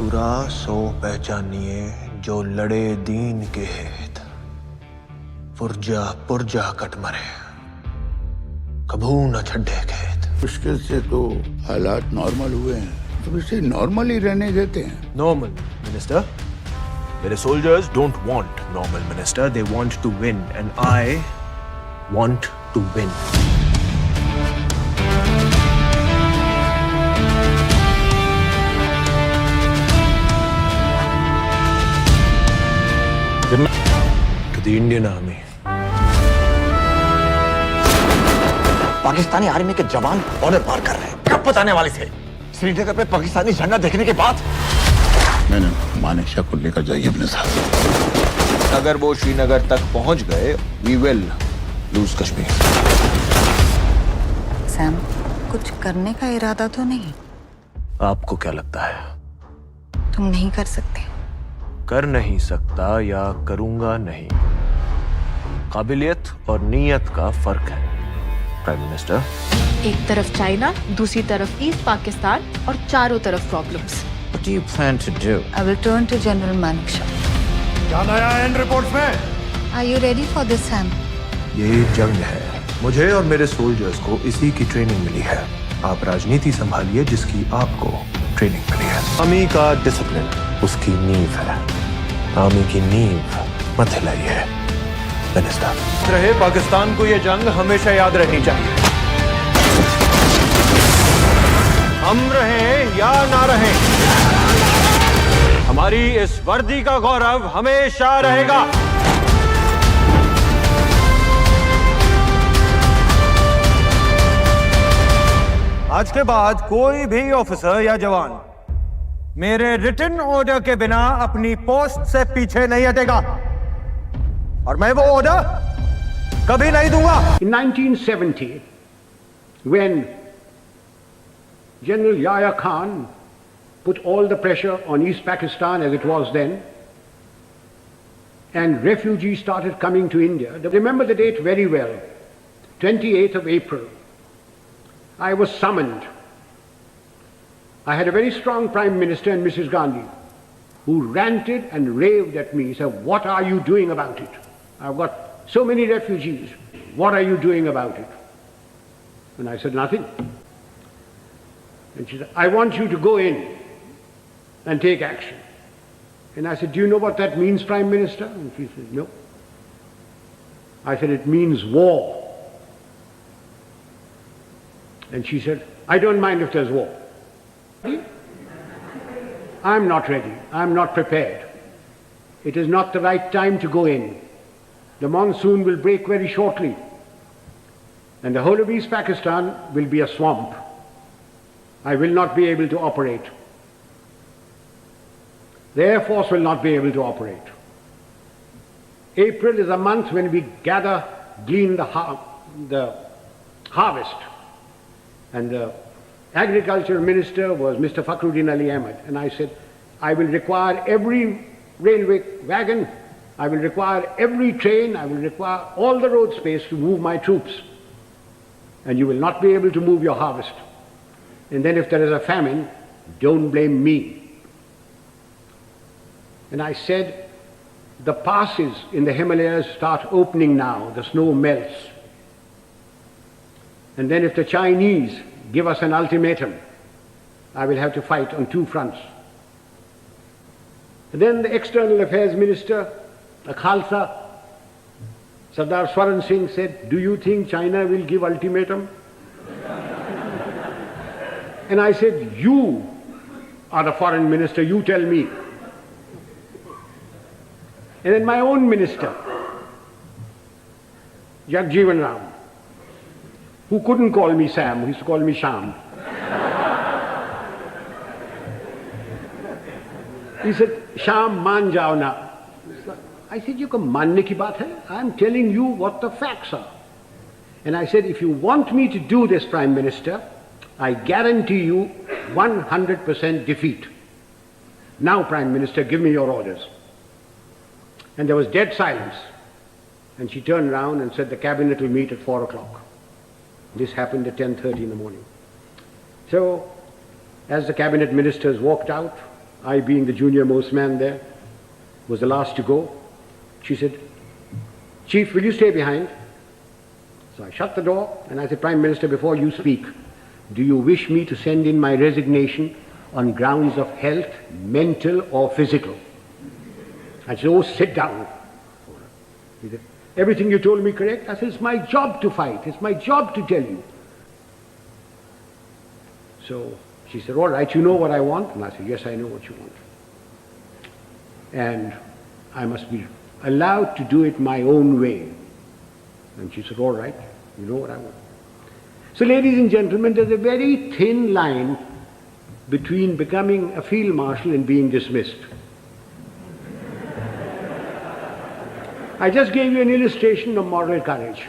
सुरा सो पहचानिए जो लड़े दीन के हेत, पुरजा पुरजा कट मरे, कभू न छड्डे खेत। मुश्किल से तो हालात नॉर्मल हुए हैं, तो इसे नॉर्मल ही रहने देते हैं। Normal minister? मेरे soldiers don't want normal minister, they want to win and I want to win. To the Indian Army. Pakistani army के जवान बॉर्डर पार कर रहे हैं। कब बताने वाले थे? श्रीनगर पे पाकिस्तानी झंडा देखने के बाद। मैंने मानेकशॉ को लेकर जाइए अपने साथ। अगर वो श्रीनगर तक पहुंच गए, we will lose Kashmir. Sam, कुछ करने का इरादा तो नहीं? आपको क्या लगता है? तुम नहीं कर सकते। कर नहीं सकता या करूंगा नहीं, काबिलियत और नीयत का फर्क है प्राइम मिनिस्टर। एक तरफ चाइना, दूसरी तरफ ईस्ट पाकिस्तान और चारों तरफ problems. What do you plan to do? I will turn to General Manekshaw. क्या नया है इन रिपोर्ट्स में? Are you ready for this, Sam? ये जंग है, मुझे और मेरे सोल्जर्स को इसी की ट्रेनिंग मिली है। आप राजनीति संभालिए जिसकी आपको ट्रेनिंग मिली है। आर्मी का डिसिप्लिन उसकी नींव है, आर्मी की नींव मत हिलाइए मिनिस्टर। रहे पाकिस्तान को ये जंग हमेशा याद रहनी चाहिए। हम रहें या ना रहें, हमारी इस वर्दी का गौरव हमेशा रहेगा। आज के बाद कोई भी ऑफिसर या जवान मेरे रिटन ऑर्डर के बिना अपनी पोस्ट से पीछे नहीं हटेगा, और मैं वो ऑर्डर कभी नहीं दूंगा। In 1970, when General Yahya Khan put all the pressure on East Pakistan as it was then, and refugees started coming to India. I remember the date very well, 28th of April. I was summoned. I had a very strong Prime Minister and Mrs. Gandhi, who ranted and raved at me, said, "What are you doing about it? I've got so many refugees. What are you doing about it?" And I said, "Nothing." And she said, "I want you to go in and take action." And I said, "Do you know what that means, Prime Minister?" And she said, "No." I said, "It means war." And she said, "I don't mind if there's war." I'm not ready. I'm not prepared. It is not the right time to go in. The monsoon will break very shortly, and the whole of East Pakistan will be a swamp. I will not be able to operate. The Air Force will not be able to operate. April is a month when we gather, glean the harvest. And the agriculture minister was Mr. Fakhruddin Ali Ahmed. And I said, "I will require every railway wagon, I will require every train, I will require all the road space to move my troops. And you will not be able to move your harvest. And then if there is a famine, don't blame me." And I said, the passes in the Himalayas start opening now, the snow melts. And then if the Chinese give us an ultimatum, I will have to fight on two fronts. And then the External Affairs Minister, the Khalsa, Sardar Swaran Singh said, "Do you think China will give ultimatum?" And I said, "You are the foreign minister, you tell me." And then my own minister, Jagjeevan Ram, who couldn't call me Sam, who used to call me Sham. He said, "Sham, maan jao na." I said, "You can manne ki baat hai? I'm telling you what the facts are." And I said, "If you want me to do this, Prime Minister, I guarantee you 100% defeat. Now, Prime Minister, give me your orders." And there was dead silence. And she turned around and said, "The cabinet will meet at 4 o'clock. This happened at 10:30 in the morning. So, as the cabinet ministers walked out, I, being the junior most man there, was the last to go. She said, "Chief, will you stay behind?" So I shut the door and I said, "Prime Minister, before you speak, do you wish me to send in my resignation on grounds of health, mental or physical?" I said, "Oh, sit down." He said, "Everything you told me correct?" I said, "It's my job to fight. It's my job to tell you." So she said, "All right, you know what I want?" And I said, "Yes, I know what you want. And I must be allowed to do it my own way." And she said, "All right, you know what I want." So, ladies and gentlemen, there's a very thin line between becoming a field marshal and being dismissed. I just gave you an illustration of moral courage.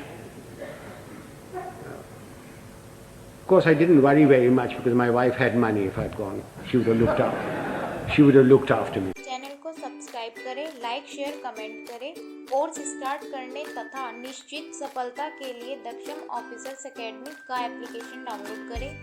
Of course, I didn't worry very much because my wife had money. If I'd gone, she would have looked after. She would have looked after me. Channel को subscribe करें, like share comment करें। Course start करने तथा निश्चित सफलता के लिए दक्षम officers academy का एप्लीकेशन डाउनलोड करें।